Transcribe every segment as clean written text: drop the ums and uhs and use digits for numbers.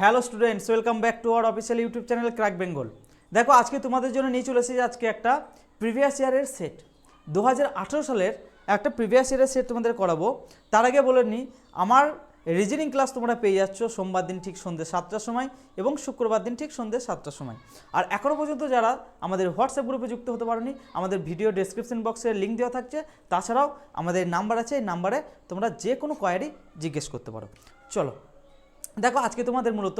Hello students, welcome back to our official YouTube channel crack Bengal. দেখো আজকে তোমাদের জন্য নিয়ে চলে এসেছি আজকে একটা প্রিভিয়াস ইয়ারের সেট 2018 সালের একটা প্রিভিয়াস ইয়ারের সেট তোমাদের করাবো। তার আগে বলে নিই, আমার রিজনিং ক্লাস তোমরা পেয়ে যাচ্ছ সোমবার দিন ঠিক সন্ধ্যে 7টার সময় এবং শুক্রবার দিন ঠিক সন্ধ্যে 7টার সময়। আর এখনও পর্যন্ত যারা আমাদের হোয়াটসঅ্যাপ গ্রুপে যুক্ত হতে পারোনি, আমাদের ভিডিও ডেসক্রিপশন বক্সে লিঙ্ক দেওয়া থাকছে। তাছাড়াও আমাদের নাম্বার আছে, এই নাম্বারে তোমরা যে কোনো কোয়ারি জিজ্ঞেস করতে পারো। চলো দেখো, আজকে তোমাদের মূলত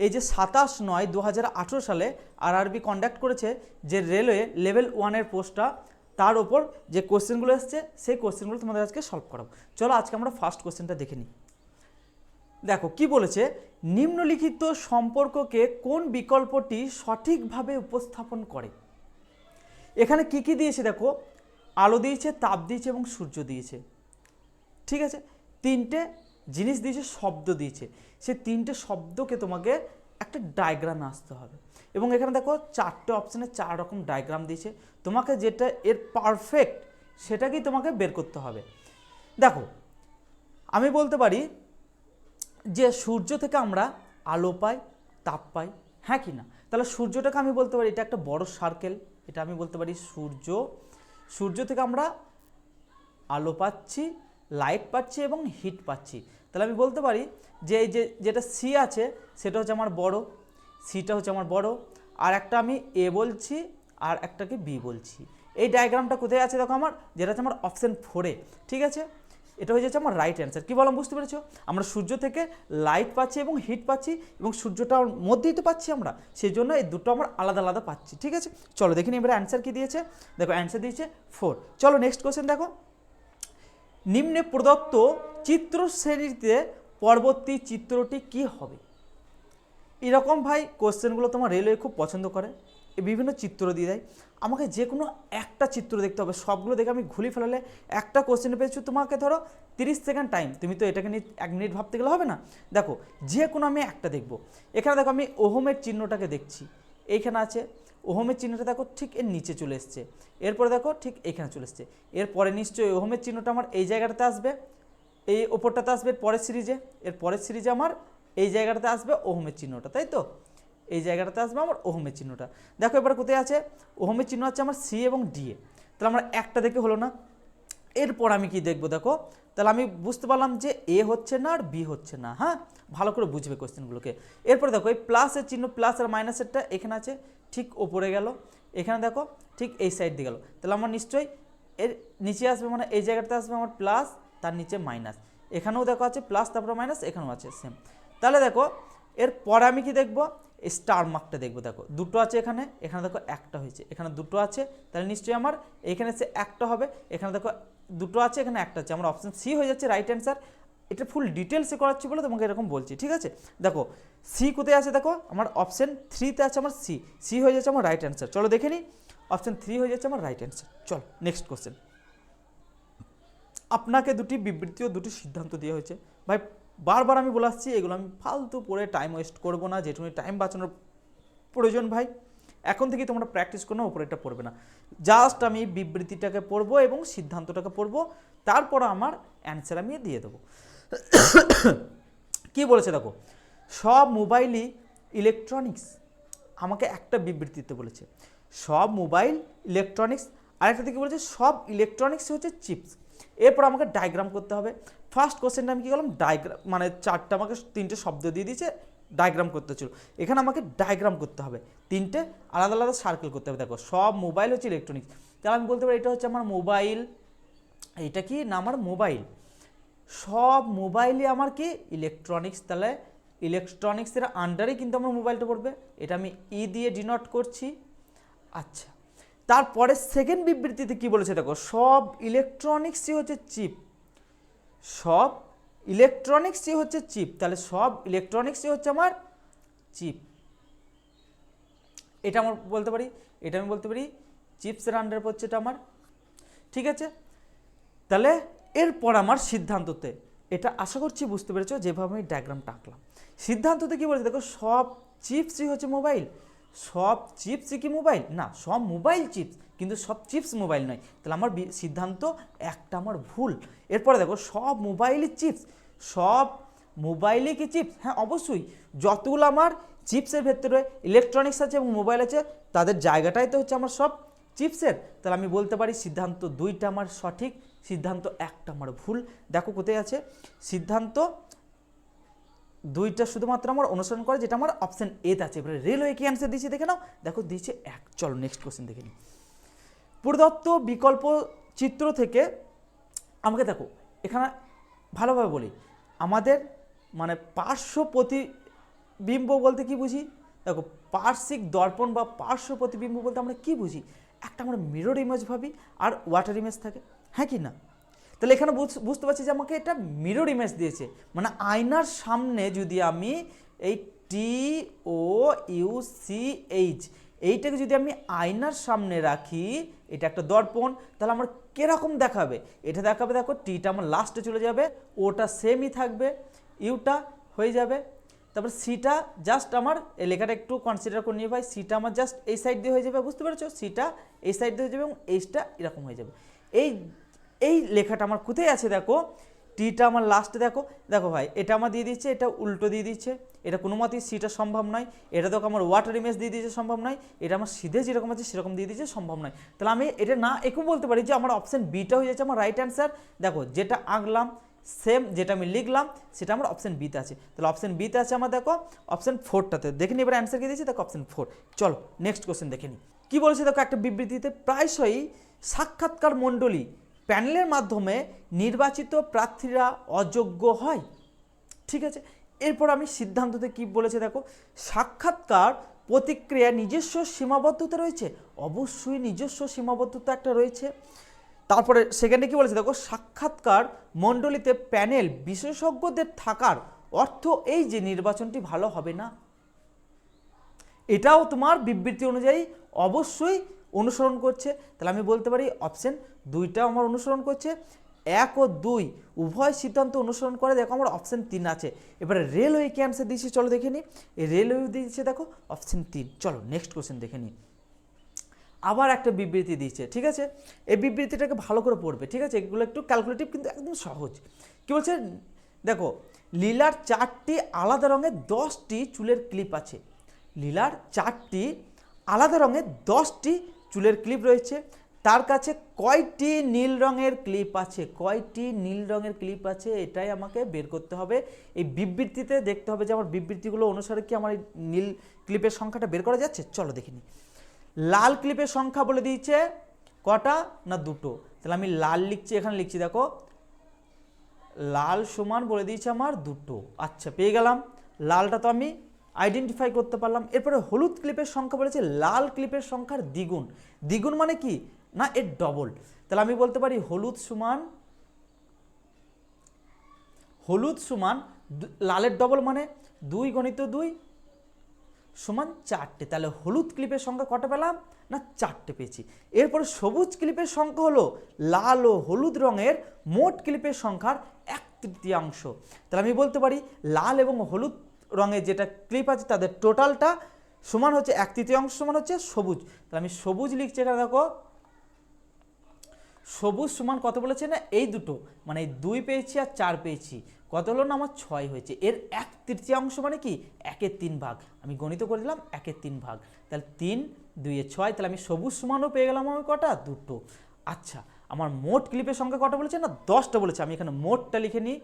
এই যে 27/9/2018 সালে আরআরবি কন্ডাক্ট করেছে যে রেলওয়ে লেভেল 1-এর পোস্টটা, তার ওপর যে কোশ্চেনগুলো এসছে সেই কোশ্চেনগুলো তোমাদের আজকে সলভ করাবো। চলো আজকে আমরা ফার্স্ট কোশ্চেনটা দেখে নিই। দেখো কি বলেছে, নিম্নলিখিত সম্পর্ককে কোন বিকল্পটি সঠিকভাবে উপস্থাপন করে। এখানে কি কি দিয়েছে দেখো, আলো দিয়েছে, তাপ দিয়েছে এবং সূর্য দিয়েছে। ঠিক আছে, তিনটে জিনিস দিয়েছে, শব্দ দিয়েছে। সেই তিনটে শব্দকে তোমাকে একটা ডায়াগ্রামে আসতে হবে এবং এখানে দেখো চারটে অপশানে 4 রকম ডায়াগ্রাম দিয়েছে। তোমাকে যেটা এর পারফেক্ট সেটাকেই তোমাকে বের করতে হবে। দেখো আমি বলতে পারি যে সূর্য থেকে আমরা আলো পাই, তাপ পাই, হ্যাঁ কি না? তাহলে সূর্যটাকে আমি বলতে পারি এটা একটা বড় সার্কেল, এটা আমি বলতে পারি সূর্য থেকে আমরা আলো পাচ্ছি, লাইট পাচ্ছি এবং হিট পাচ্ছি। তাহলে আমি বলতে পারি যে এই যেটা সি আছে সেটা হচ্ছে আমার বড়, সিটা হচ্ছে আমার বড়, আর একটা আমি এ বলছি আর একটাকে বি বলছি। এই ডায়াগ্রামটা কোথায় আছে দেখো, আমার যেটা আছে আমার অপশান 4-এ। ঠিক আছে, এটা হয়ে যাচ্ছে আমার রাইট অ্যান্সার। কী বললাম বুঝতে পেরেছো? আমরা সূর্য থেকে লাইট পাচ্ছি এবং হিট পাচ্ছি এবং সূর্যটার মধ্যেই তো পাচ্ছি আমরা, সেই জন্য এই দুটো আমরা আলাদা আলাদা পাচ্ছি। ঠিক আছে, চলো দেখি এবারে অ্যান্সার কী দিয়েছে। দেখো অ্যান্সার দিয়েছে 4। চলো নেক্সট কোশ্চেন দেখো, নিম্নে প্রদত্ত চিত্র শ্রেণীতে পরবর্তী চিত্রটি কি হবে। এরকম ভাই কোশ্চেনগুলো তোমার রেলওয়ে খুব পছন্দ করে, বিভিন্ন চিত্র দিয়ে দেয়। আমাকে যে কোনো একটা চিত্র দেখতে হবে, সবগুলো দেখে আমি ঘুলি ফেলালে একটা কোশ্চেন পেয়েছি, তোমাকে ধরো 30 সেকেন্ড টাইম, তুমি তো এটাকে নিয়ে 1 মিনিট ভাবতে গেলে হবে না। দেখো যে কোনো আমি একটা দেখব। এখানে দেখো আমি ওহমের চিহ্নটাকে দেখছি, এইখানে আছে ওহমের চিহ্নটা, দেখো ঠিক এর নিচে চলে এসছে। এরপরে দেখো ঠিক এখানে চলে এসছে। এরপরে নিশ্চয়ই ওহমের চিহ্নটা আমার এই জায়গাটাতে আসবে, এই ওপরটাতে আসবে এর পরের সিরিজে আমার এই জায়গাটাতে আসবে ওহমের চিহ্নটা, তাই তো? এই জায়গাটাতে আসবে আমার ওহমের চিহ্নটা। দেখো এবার কোথায় আছে ওহমের চিহ্ন, আছে আমার সি এবং ডি এ। তাহলে আমরা একটা দেখে হলো না। এরপর আমি কি দেখবো দেখো, তাহলে আমি বুঝতে পারলাম যে এ হচ্ছে না আর বি হচ্ছে না। হ্যাঁ, ভালো করে বুঝবে কোশ্চেনগুলোকে। এরপর দেখো এই প্লাসের চিহ্ন, প্লাস আর মাইনাসেরটা এখানে আছে, ঠিক ওপরে গেল। এখানে দেখো ঠিক এই সাইড দিয়ে গেল। তাহলে আমার নিশ্চয়ই এর নিচে আসবে, মানে এই জায়গাটাতে আসবে আমার প্লাস, তার নিচে মাইনাস। এখানেও দেখো আছে প্লাস, তারপরে মাইনাস, এখানেও আছে সেম। তাহলে দেখো এরপরে আমি কি দেখবো, স্টার মার্কটা দেখবো। দেখো দুটো আছে এখানে, এখানে দেখো একটা হয়েছে, এখানে দুটো আছে, তাহলে নিশ্চয়ই আমার এখানে সে একটা হবে। এখানে দেখো দুটো আছে, এখানে একটা আছে, আমার অপশান সি হয়ে যাচ্ছে রাইট অ্যান্সার। এটা ফুল ডিটেলসে করাচ্ছি বলে তোমাকে এরকম বলছি। ঠিক আছে, দেখো সি কোথায় আছে, দেখো আমার অপশান 3-তে আছে আমার সি হয়ে যাচ্ছে আমার রাইট অ্যান্সার। চলো দেখে নিই, অপশান 3 হয়ে যাচ্ছে আমার রাইট অ্যান্সার। চলো নেক্সট কোশ্চেন। আপনাকে দুটি বিবৃতি ও দুটি সিদ্ধান্ত দেওয়া হয়েছে। ভাই বারবার আমি বলে আসছি, এগুলো আমি ফালতু পড়ে টাইম ওয়েস্ট করবো না, যেটুকু টাইম বাঁচানোর প্রয়োজন ভাই এখন থেকে তোমরা প্র্যাকটিস করো না, ওপরেটা পড়বে না। জাস্ট আমি বিবৃতিটাকে পড়বো এবং সিদ্ধান্তটাকে পড়বো, তারপর আমার অ্যান্সার আমি দিয়ে দেবো। কি বলেছে দেখো, সব মোবাইলই ইলেকট্রনিক্স। আমাকে একটা বিবৃতিতে বলেছে সব মোবাইল ইলেকট্রনিক্স, আরেকটা থেকে বলেছে সব ইলেকট্রনিক্স হচ্ছে চিপস। এরপর আমাকে ডায়াগ্রাম করতে হবে। ফার্স্ট কোশ্চেনটা আমি কী করলাম, ডায়াগ্রাম মানে চারটা আমাকে 3টে শব্দ দিয়ে দিয়েছে, ডায়াগ্রাম করতে ছিল। এখানে আমাকে ডায়াগ্রাম করতে হবে, 3টে আলাদা আলাদা সার্কেল করতে হবে। দেখো সব মোবাইল হচ্ছে ইলেকট্রনিক্স, তাহলে আমি বলতে পারি এটা হচ্ছে আমার মোবাইল। এইটা কি না, আমার মোবাইল। সব মোবাইলই আমার কি ইলেকট্রনিক্স, তাহলে ইলেকট্রনিক্সের আন্ডারে কিন্তু আমার মোবাইলটা পড়বে। এটা আমি ই দিয়ে ডিনোট করছি। আচ্ছা, তারপরে সেকেন্ড বিবৃতিতে কি বলেছে দেখো, সব ইলেকট্রনিক্সই হচ্ছে চিপ। সব ইলেকট্রনিক্সই হচ্ছে চিপ, তাহলে সব ইলেকট্রনিক্সই হচ্ছে আমার চিপ। এটা আমার বলতে পারি, এটা আমি বলতে পারি চিপসের আন্ডার পড়ছে এটা আমার। ঠিক আছে, তাহলে এরপর আমার সিদ্ধান্ততে, এটা আশা করছি বুঝতে পেরেছো যেভাবে আমি ডায়াগ্রামটা আঁকলাম। সিদ্ধান্ততে কি বলেছে দেখো, সব চিপসই হচ্ছে মোবাইল। সব চিপসই কি মোবাইল না, সব মোবাইল চিপস, কিন্তু সব চিপস মোবাইল নয়। তাহলে আমার সিদ্ধান্ত একটা আমার ভুল। এরপরে দেখো সব মোবাইলই চিপস, সব মোবাইলে কি চিপস? হ্যাঁ অবশ্যই, যতগুলো আমার চিপসের ভেতরে ইলেকট্রনিক্স আছে এবং মোবাইল আছে তাদের জায়গাটাই তো হচ্ছে আমার সব চিপসের। তাহলে আমি বলতে পারি সিদ্ধান্ত 2টা আমার সঠিক, সিদ্ধান্ত 1টা আমার ভুল। দেখো কোথায় আছে সিদ্ধান্ত 2টা শুধুমাত্র আমার অনুসরণ করে, যেটা আমার অপশন এতে আছে। এবারে রেলওয়ে কি অ্যান্সার দিয়েছে দেখে নাও, দেখো দিয়েছে 1। চলো নেক্সট কোশ্চেন দেখে নিই। প্রদত্ত বিকল্প চিত্র থেকে আমাকে দেখো এখানে ভালোভাবে বলি, আমাদের মানে পার্শ্ব প্রতিবিম্ব বলতে কি বুঝি? দেখো পার্শ্বিক দর্পণ বা পার্শ্ব প্রতিবিম্ব বলতে আমরা কি বুঝি? একটা আমরা মিরর ইমেজ ভাবি আর ওয়াটার ইমেজ থাকে, হ্যাঁ কি না? তাহলে এখানে বুঝতে পারছি যে আমাকে এটা মিরর ইমেজ দিয়েছে, মানে আয়নার সামনে যদি আমি এই TOUCH এইটাকে যদি আমি আয়নার সামনে রাখি, এটা একটা দর্পণ, তাহলে আমার কিরকম দেখাবে? এটা দেখাবে, দেখো টিটা আমার লাস্টে চলে যাবে, ওটা সেমই থাকবে, ইউটা হয়ে যাবে, তারপর সিটা জাস্ট আমার এই লেখাটা একটু কনসিডার করে নিয়ে ভাই, সিটা আমার জাস্ট এই সাইড দিয়ে হয়ে যাবে, বুঝতে পেরেছো? সিটা এই সাইড দিয়ে হয়ে যাবে এবং এইচটা এরকম হয়ে যাবে। এই লেখাটা আমার কোথায় আছে? দেখো টিটা আমার লাস্টে, দেখো দেখো ভাই এটা আমার দিয়ে দিচ্ছে, এটা উল্টো দিয়ে দিচ্ছে, এটা কোনো মতেই সিটা সম্ভব নয়। এটা দেখো আমার ওয়াটার ইমেজ দিয়ে দিয়েছে, সম্ভব নয়। এটা আমার সিধে যেরকম আছে সেরকম দিয়ে দিয়েছে, সম্ভব নয়। তাহলে আমি এটা না একটু বলতে পারি যে আমার অপশন বিটা হয়ে যাচ্ছে আমার রাইট অ্যান্সার। দেখো যেটা আঁকলাম সেম, যেটা আমি লিখলাম সেটা আমার অপশন বিতে আছে। তাহলে অপশন বিতে আছে আমার, দেখো অপশন 4টাতে। দেখে নি এবার অ্যান্সার কি দিয়েছি, দেখো অপশন 4। চলো নেক্সট কোশ্চেন দেখে নি কী বলেছে। দেখো একটা বিবৃতিতে প্রায়শই সাক্ষাৎকার মণ্ডলী প্যানেলের মাধ্যমে নির্বাচিত প্রার্থীরা অযোগ্য হয়, ঠিক আছে। এরপর আমি সিদ্ধান্ততে কি বলেছে, দেখো সাক্ষাৎকার প্রতিক্রিয়া নিজস্ব সীমাবদ্ধতা রয়েছে, অবশ্যই নিজস্ব সীমাবদ্ধতা একটা রয়েছে। তারপরে সেখানে কি বলেছে, দেখো সাক্ষাৎকার মণ্ডলীতে প্যানেল বিশেষজ্ঞদের থাকার অর্থ এই যে নির্বাচনটি ভালো হবে না, এটাও তোমার বিবৃতি অনুযায়ী অবশ্যই অনুসরণ করছে। তাহলে আমি বলতে পারি অপশন 2টা আমার অনুসরণ করছে, 1 ও 2 উভয় সিদ্ধান্ত অনুসরণ করে। দেখো আমার অপশন 3 আছে। এবারে রেলওয়ে কি অ্যান্সার দিয়েছে চলো দেখে নিই। এই রেলওয়ে দিয়েছে দেখো অপশন 3। চলো নেক্সট কোশ্চেন দেখে নিই। আবার একটা বিবৃতি দিয়েছে, ঠিক আছে। এই বিবৃতিটাকে ভালো করে পড়বে, ঠিক আছে। এগুলো একটু ক্যালকুলেটিভ কিন্তু একদম সহজ। কি বলছে দেখো, লীলার 4টি আলাদা রঙের 10টি চুলের ক্লিপ আছে। লীলার 4টি আলাদা রঙের 10টি চুলের ক্লিপ রয়েছে, তার কাছে কয়টি নীল রঙের ক্লিপ আছে? কয়টি নীল রঙের ক্লিপ আছে এটাই আমাকে বের করতে হবে। এই বিবৃতিতে দেখতে হবে যে আমার বিবৃতিগুলো অনুসারে কি আমার এই নীল ক্লিপের সংখ্যাটা বের করা যাচ্ছে। চলো দেখে নিই। লাল ক্লিপের সংখ্যা বলে দিয়েছে কটা না 2টো, তাহলে আমি লাল লিখছি, এখানে লিখছি দেখো লাল সমান বলে দিয়েছে আমার 2টো। আচ্ছা পেয়ে গেলাম, লালটা তো আমি আইডেন্টিফাই করতে পারলাম। এরপরে হলুদ ক্লিপের সংখ্যা বলেছে লাল ক্লিপের সংখ্যার দ্বিগুণ। দ্বিগুণ মানে কি না এর ডবল, তাহলে আমি বলতে পারি হলুদ সমান লালের ডবল মানে 2 × 2 সমান 4টে। তাহলে হলুদ ক্লিপের সংখ্যা কটা পেলাম না 4টে পেয়েছি। এরপরে সবুজ ক্লিপের সংখ্যা হলো লাল ও হলুদ রঙের মোট ক্লিপের সংখ্যার 1/3। তাহলে আমি বলতে পারি লাল এবং হলুদ রঙের যেটা ক্লিপ আছে তাদের টোটালটা সমান হচ্ছে 1/3 সমান হচ্ছে সবুজ। তাহলে আমি সবুজ লিখছি, এখানে দেখো সবুজ সমান কত বলেছে না এই দুটো, মানে 2 পেয়েছি আর 4 পেয়েছি, কত হলো না আমার 6 হয়েছে। এর 1/3 মানে কি 1/3 ভাগ, আমি গণিত করে দিলাম 1/3 ভাগ। তাহলে 3 2 এ 6, তাহলে আমি সবুজ সমানও পেয়ে গেলাম আমি কটা 2টো। আচ্ছা আমার মোট ক্লিপের সংখ্যা কটা বলেছে না 10টা বলেছে, আমি এখানে মোটটা লিখে নিই।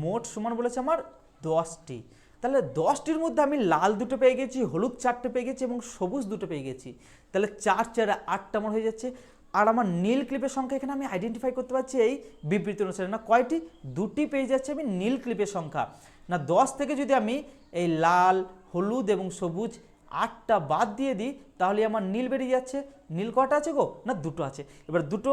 মোট সমান বলেছে আমার 10টি। তাহলে 10টির মধ্যে আমি লাল 2টো পেয়ে গেছি, হলুদ 4টে পেয়ে গেছি এবং সবুজ 2টো পেয়ে গেছি। তাহলে 4 4 8টা আমার হয়ে যাচ্ছে। আর আমার নীল ক্লিপের সংখ্যা এখানে আমি আইডেন্টিফাই করতে পারছি এই বিবৃতি অনুসারে, না কয়টি 2টি পেয়ে যাচ্ছে আমি নীল ক্লিপের সংখ্যা। না 10 থেকে যদি আমি এই লাল হলুদ এবং সবুজ 8টা বাদ দিয়ে দিই তাহলে আমার নীল বেরিয়ে যাচ্ছে। নীল কটা আছে গো না 2টো আছে। এবার 2টো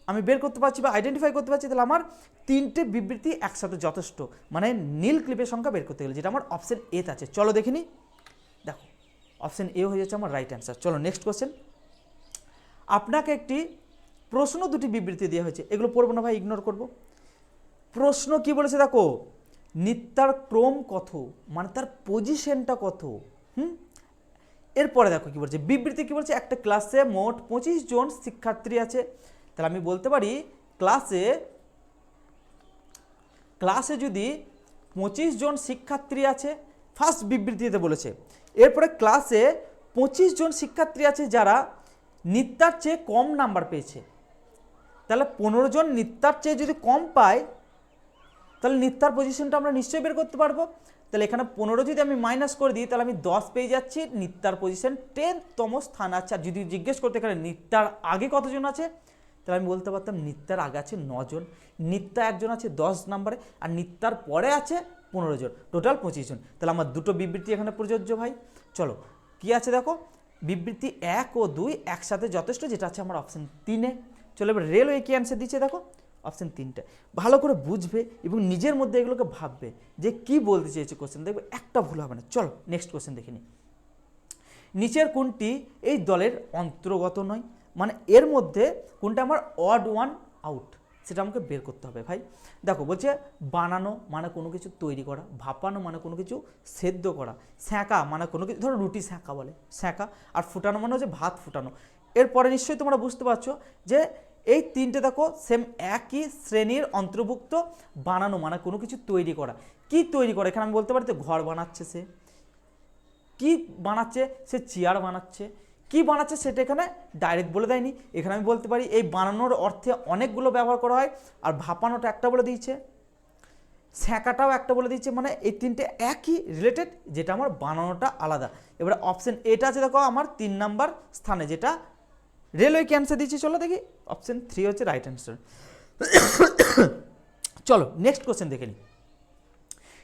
আমি বের করতে পারছি বা আইডেন্টিফাই করতে পারছি, তাহলে আমার 3টে বিবৃতি একসাথে যথেষ্ট, মানে নীল ক্লিপের সংখ্যা বের করতে গেলে, যেটা আমার অপশন এতে আছে। চলো দেখে নিই, দেখো অপশন এ হয়ে যাচ্ছে আমার রাইট অ্যান্সার। চলো নেক্সট কোশ্চেন। আপনাকে একটি প্রশ্ন 2টি বিবৃতি দেওয়া হয়েছে, এগুলো পড়বো না ভাই, ইগনোর করব। প্রশ্ন কি বলেছে দেখো, নিত্যার ক্রম কত, মানে তার পজিশনটা কত। এরপরে দেখো কি বলছে, বিবৃতি কি বলছে, একটা ক্লাসে মোট 25 জন শিক্ষার্থী আছে। তাহলে আমি বলতে পারি ক্লাসে ক্লাসে যদি 25 জন শিক্ষার্থী আছে, ফার্স্ট বিবৃতিতে বলেছে, এরপরে ক্লাসে 25 জন শিক্ষার্থী আছে যারা নিত্যার চেয়ে কম নাম্বার পেয়েছে, তাহলে 15 জন নিত্যার চেয়ে যদি কম পায় তাহলে নিত্যার পজিশনটা আমরা নিশ্চয়ই বের করতে পারবো। তাহলে এখানে 15 যদি আমি মাইনাস করে দিই তাহলে আমি 10 পেয়ে যাচ্ছি, নিত্যার পজিশন 10তম স্থান আছে। আর যদি জিজ্ঞেস করতে এখানে নিত্যার আগে কতজন আছে, তাহলে আমি বলতে পারতাম নিত্যার আগে আছে 9 জন, নিত্যা একজন আছে 10 নম্বরে, আর নিত্যার পরে আছে 15 জন, টোটাল 25 জন। তাহলে আমার দুটো বিবৃতি এখানে প্রযোজ্য ভাই। চলো কি আছে দেখো, বিবৃতি 1 ও 2 একসাথে যথেষ্ট, যেটা আছে আমার অপশন 3-এ। চলো এবার রেলওয়ে কি অ্যান্সার দিচ্ছে দেখো, অপশন 3টে। ভালো করে বুঝবে এবং নিজের মধ্যে এগুলোকে ভাববে যে কি বলতে চেয়েছে কোশ্চেন, দেখবে একটা ভুল হবে না। চলো নেক্সট কোশ্চেন দেখে নিই। নিচের কোনটি এই দলের অন্তর্গত নয়, মানে এর মধ্যে কোনটা আমার অড ওয়ান আউট, সেটা আমাকে বের করতে হবে ভাই। দেখো বলছে বানানো মানে কোনো কিছু তৈরি করা, ভাপানো মানে কোনো কিছু সেদ্ধ করা, সেঁকা মানে কোনো কিছু, ধরো রুটি সেঁকা বলে সেঁকা, আর ফুটানো মানে হচ্ছে ভাত ফুটানো। এরপরে নিশ্চয়ই তোমরা বুঝতে পারছো যে এই তিনটে দেখো সেম একই শ্রেণীর অন্তর্ভুক্ত। বানানো মানে কোনো কিছু তৈরি করা, কি তৈরি করা, এখানে আমি বলতে পারি তো ঘর বানাচ্ছে সে, কি বানাচ্ছে সে চেয়ার বানাচ্ছে, কি বানাচ্ছে সেটা এখানে ডাইরেক্ট বলে দেয়নি। এখানে আমি বলতে পারি এই বানানোর অর্থে অনেকগুলো ব্যবহার করা হয়, আর ভাপানোটা একটা বলে দিয়েছে, সেঁকাটাও একটা বলে দিচ্ছে, মানে এই তিনটে একই রিলেটেড, যেটা আমার বানানোটা আলাদা। এবারে অপশন এটা আছে দেখো আমার 3 নাম্বার স্থানে, যেটা রেলওয়ে কি অ্যান্সার দিচ্ছি, চলো দেখি অপশন 3 হচ্ছে রাইট অ্যান্সার। চলো নেক্সট কোশ্চেন দেখে নিই।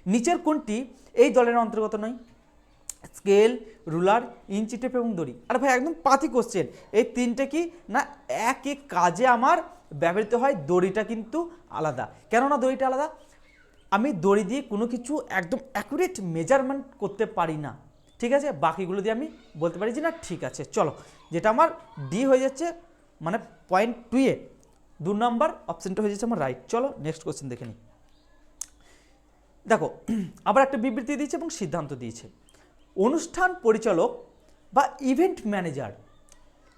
নিচের কোনটি এই দলের অন্তর্গত নয়, স্কেল, রুলার, ইঞ্চি টেপ এবং দড়ি। আরে ভাই একদম পাতি কোশ্চেন, এই তিনটে কি না একই কাজে আমার ব্যবহৃত হয়, দড়িটা কিন্তু আলাদা। কেননা দড়িটা আলাদা, আমি দড়ি দিয়ে কোনো কিছু একদম অ্যাকুরেট মেজারমেন্ট করতে পারি না, ঠিক আছে, বাকিগুলো দিয়ে আমি বলতে পারি যে না ঠিক আছে। চলো যেটা আমার ডি হয়ে যাচ্ছে, মানে পয়েন্ট 2-এ 2 নম্বর অপশানটা হয়ে যাচ্ছে আমার রাইট। চলো নেক্সট কোশ্চেন দেখে নিই। দেখো আবার একটা বিবৃতি দিয়েছে এবং সিদ্ধান্ত দিয়েছে। অনুষ্ঠান পরিচালক বা ইভেন্ট ম্যানেজার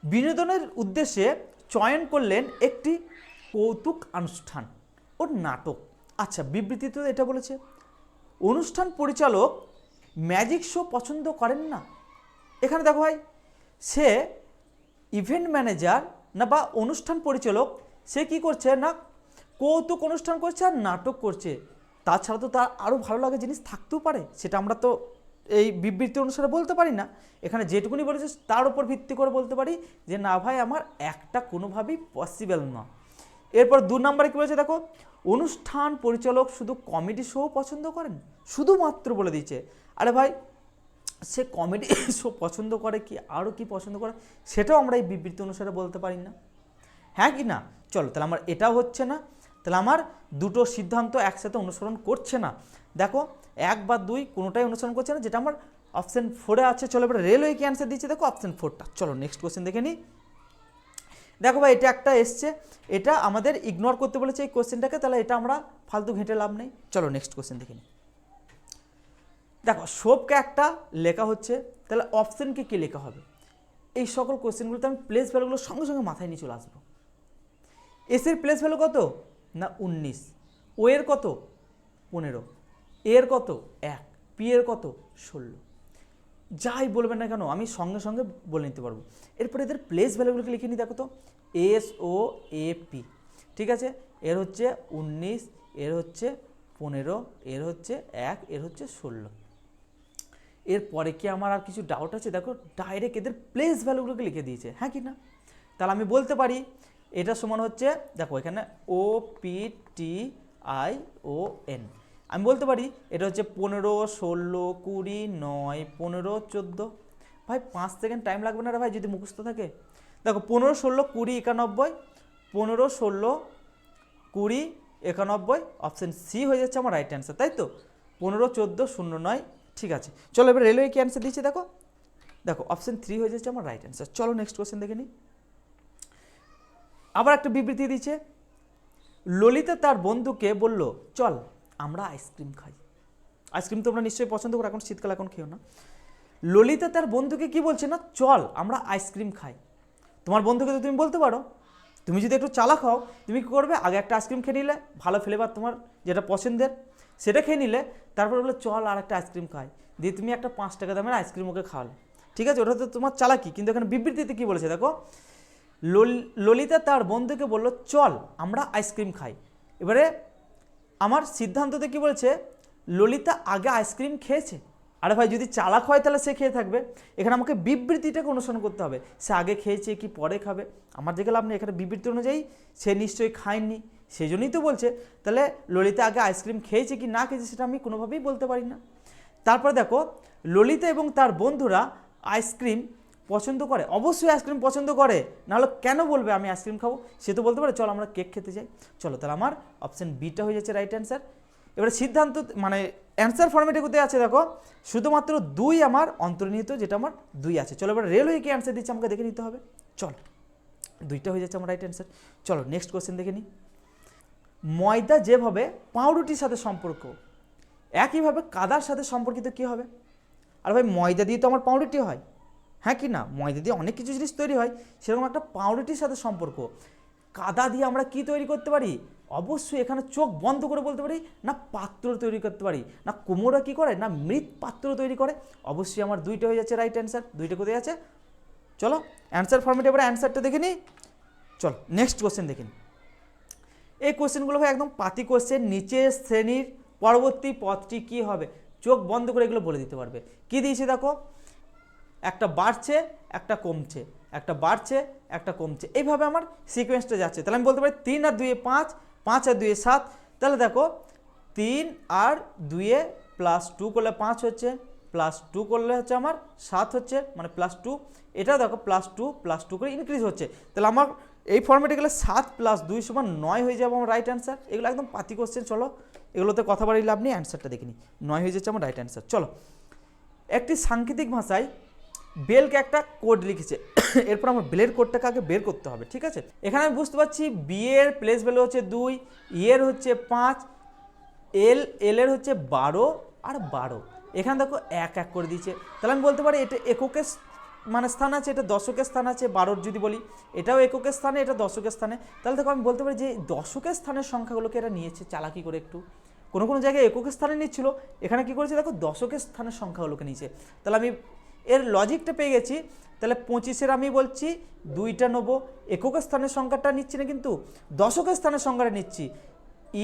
বিনোদনের উদ্দেশ্যে চয়ন করলেন একটি কৌতুক অনুষ্ঠান ও নাটক। আচ্ছা বিবৃতি তো এটা বলেছে, অনুষ্ঠান পরিচালক ম্যাজিক শো পছন্দ করেন না। এখানে দেখো ভাই সে ইভেন্ট ম্যানেজার না বা অনুষ্ঠান পরিচালক, সে কি করছে না কৌতুক অনুষ্ঠান করছে আর নাটক করছে, তাছাড়া তো তার আরও ভালো লাগা জিনিস থাকতেও পারে, সেটা আমরা তো এই বিবৃতি অনুসারে বলতে পারি না। এখানে যেটুকুনি বলেছে তার উপর ভিত্তি করে বলতে পারি যে না ভাই আমার একটা কোনোভাবেই পসিবল না। এরপর 2 নম্বরে কী বলেছে দেখো, অনুষ্ঠান পরিচালক শুধু কমেডি শো পছন্দ করেন, শুধুমাত্র বলে দিয়েছে। আরে ভাই সে কমেডি শো পছন্দ করে কি আরও কি পছন্দ করে সেটাও আমরা এই বিবৃতি অনুসারে বলতে পারি না, হ্যাঁ কি না। চলো তাহলে আমার এটাও হচ্ছে না, তাহলে আমার দুটো সিদ্ধান্ত একসাথে অনুসরণ করছে না। দেখো 1 বা 2 কোনোটাই অনুসরণ করছে না, যেটা আমার অপশন 4-এ আছে। চলো এবার রেলওয়ে কি অ্যান্সার দিচ্ছে দেখো অপশন 4টা। চলো নেক্সট কোশ্চেন দেখে নিই। দেখো ভাই এটা একটা এসছে, এটা আমাদের ইগনোর করতে বলেছে এই কোশ্চেনটাকে, তাহলে এটা আমরা ফালতু ঘেঁটে লাভ নেই। চলো নেক্সট কোশ্চেন দেখে নিই। দেখো সবকে একটা লেখা হচ্ছে, তাহলে অপশনকে কী লেখা হবে, এই সকল কোশ্চেনগুলোতে আমি প্লেস ভ্যালুগুলো সঙ্গে সঙ্গে মাথায় নিয়ে চলে আসবো। এসের প্লেস ভ্যালু কত না 19, ও এর কত 15, এর কত 1, পি এর কত 16, যাই বলবেন না কেন আমি সঙ্গে সঙ্গে বলে নিতে পারবো। এরপর এদের প্লেস ভ্যালুগুলোকে লিখে নিই। দেখো তো এস ও এ পি, ঠিক আছে, এর হচ্ছে 19, এর হচ্ছে 15, এর হচ্ছে 1, এর হচ্ছে 16। এরপরে কি আমার আর কিছু ডাউট আছে? দেখো ডাইরেক্ট এদের প্লেস ভ্যালুগুলোকে লিখে দিয়েছে, হ্যাঁ কি না। তাহলে আমি বলতে পারি এটা সমান হচ্ছে, দেখো এখানে O P T I O N, আমি বলতে পারি এটা হচ্ছে 15, 16, 20, 9, 15, 14। ভাই 5 সেকেন্ড টাইম লাগবে না রে ভাই যদি মুখস্থ থাকে। দেখো 15, 16, 20, 91, 15, 16, 20, 91, অপশান সি হয়ে যাচ্ছে আমার রাইট অ্যান্সার, তাই তো 15, 14, 09, ঠিক আছে। চলো এবার রেলওয়ে কি অ্যান্সার দিচ্ছে দেখো, দেখো অপশান 3 হয়ে যাচ্ছে আমার রাইট অ্যান্সার। চলো নেক্সট কোশ্চেন দেখে নিই। আবার একটা বিবৃতি দিচ্ছে, ললিতা তার বন্ধুকে বলল চল আমরা আইসক্রিম খাই। আইসক্রিম তোমরা নিশ্চয়ই পছন্দ করো, এখন শীতকাল, এখন খেও না। ললিতা তার বন্ধুকে কি বলছে না চল আমরা আইসক্রিম খাই। তোমার বন্ধুকে তো তুমি বলতে পারো তুমি যদি একটু চালাক হও, তুমি কী করবে, আগে একটা আইসক্রিম খেয়ে নিলে, ভালো ফ্লেভার তোমার যেটা পছন্দের সেটা খেয়ে নিলে, তারপর বললো চল আর একটা আইসক্রিম খাই, দিয়ে তুমি একটা 5 টাকা দামের আইসক্রিম ওকে খাওয়ালে, ঠিক আছে, ওটা তো তোমার চালাকি। কিন্তু এখানে বিবৃতিতে কী বলেছে দেখো, ললিতা তার বন্ধুকে বলল চল আমরা আইসক্রিম খাই। এবারে আমার সিদ্ধান্ততে কী বলেছে, ললিতা আগে আইসক্রিম খেয়েছে। আরে ভাই যদি চালাক হয় তাহলে সে খেয়ে থাকবে, এখানে আমাকে বিবৃতিটাকে অনুসরণ করতে হবে, সে আগে খেয়েছে কি পরে খাবে, আমার দিকে লাভ নেই, এখানে বিবৃতি অনুযায়ী সে নিশ্চয়ই খায়নি, সেই জন্যই তো বলছে। তাহলে ললিতা আগে আইসক্রিম খেয়েছে কি না খেয়েছে সেটা আমি কোনোভাবেই বলতে পারি না। তারপর দেখো, ললিতা এবং তার বন্ধুরা আইসক্রিম পছন্দ করে, অবশ্যই আইসক্রিম পছন্দ করে, নাহলে কেন বলবে আমি আইসক্রিম খাবো, সে তো বলতে পারে চল আমরা কেক খেতে যাই। চলো, তাহলে আমার অপশান বিটা হয়ে যাচ্ছে রাইট অ্যান্সার। এবারে সিদ্ধান্ত মানে অ্যান্সার ফর্মেটে কোথায় আছে দেখো, শুধুমাত্র 2 আমার অন্তর্নিহিত, যেটা আমার 2 আছে। চলো এবার রেলওয়ে কি অ্যান্সার দিচ্ছে আমাকে দেখে নিতে হবে। চলো, 2টা হয়ে যাচ্ছে আমার রাইট অ্যান্সার। চলো নেক্সট কোশ্চেন দেখে নিই। ময়দা যেভাবে পাউরুটির সাথে সম্পর্ক, একইভাবে কাদার সাথে সম্পর্কিত কী হবে? আর ভাই ময়দা দিয়ে তো আমার পাউরুটি হয়, হ্যাঁ কি না, ময়দা দিয়ে অনেক কিছু জিনিস তৈরি হয়, সেরকম একটা পাউরুটির সাথে সম্পর্ক। কাদা দিয়ে আমরা কি তৈরি করতে পারি? অবশ্যই এখানে চোখ বন্ধ করে বলতে পারি না পাত্র তৈরি করতে পারি, না কুমোরা কি করে, না মৃৎ পাত্র তৈরি করে। অবশ্যই আমার 2টা হয়ে যাচ্ছে রাইট অ্যান্সার। 2টা কোথায় আছে? চলো অ্যান্সার ফর্মেটে এবার অ্যান্সারটা দেখে নিই। চলো নেক্সট কোশ্চেন দেখে নিই। এই কোশ্চেনগুলো ভাই একদম পাতি কোশ্চেন, নিচের শ্রেণীর পরবর্তী পদটি কি হবে, চোখ বন্ধ করে এগুলো বলে দিতে পারবে। কি দিয়েছে দেখো, একটা বাড়ছে একটা কমছে, একটা বাড়ছে একটা কমছে, এইভাবে আমার সিকোয়েন্সটা যাচ্ছে। তাহলে আমি বলতে পারি 3 আর 2 5, 5 আর 2 7। তাহলে দেখো 3 আর 2 +2 করলে 5 হচ্ছে, +2 করলে হচ্ছে আমার 7 হচ্ছে, মানে +2। এটা দেখো +2 করে ইনক্রিজ হচ্ছে। তাহলে আমার এই ফর্মেটে গেলে 7 + 2 = 9 হয়ে যাবে আমার রাইট অ্যান্সার। এগুলো একদম পাতি কোশ্চেন, চলো এগুলোতে কথা বাড়ি লাভ নেই, অ্যান্সারটা দেখে নিই। 9 হয়ে যাচ্ছে আমার রাইট অ্যান্সার। চলো, একটি সাংকেতিক ভাষায় বেলকে একটা কোড লিখেছে, এরপর আমার বেলের কোডটাকে আগে বের করতে হবে, ঠিক আছে। এখানে আমি বুঝতে পারছি বি এর প্লেস ভ্যালু হচ্ছে 2, এর হচ্ছে 5, এল এর হচ্ছে 12 আর 12। এখানে দেখো 1 1 করে দিয়েছে, তাহলে আমি বলতে পারি এটা এককের মানে স্থান আছে, এটা দশকের স্থান আছে। 12 যদি বলি এটাও এককের স্থানে, এটা দশকের স্থানে। তাহলে দেখো আমি বলতে পারি যে দশকের স্থানের সংখ্যাগুলোকে এটা নিয়েছে চালাকি করে একটু, কোনো কোনো জায়গায় এককের স্থানে নিচ্ছিল, এখানে কি করেছে দেখো দশকের স্থানের সংখ্যাগুলোকে নিয়েছে। তাহলে আমি এর লজিকটা পেয়ে গেছি। তাহলে 25-এর আমি বলছি 2টা নেবো, এককের স্থানের সংখ্যাটা নিচ্ছি না, কিন্তু দশকের স্থানের সংখ্যাটা নিচ্ছি।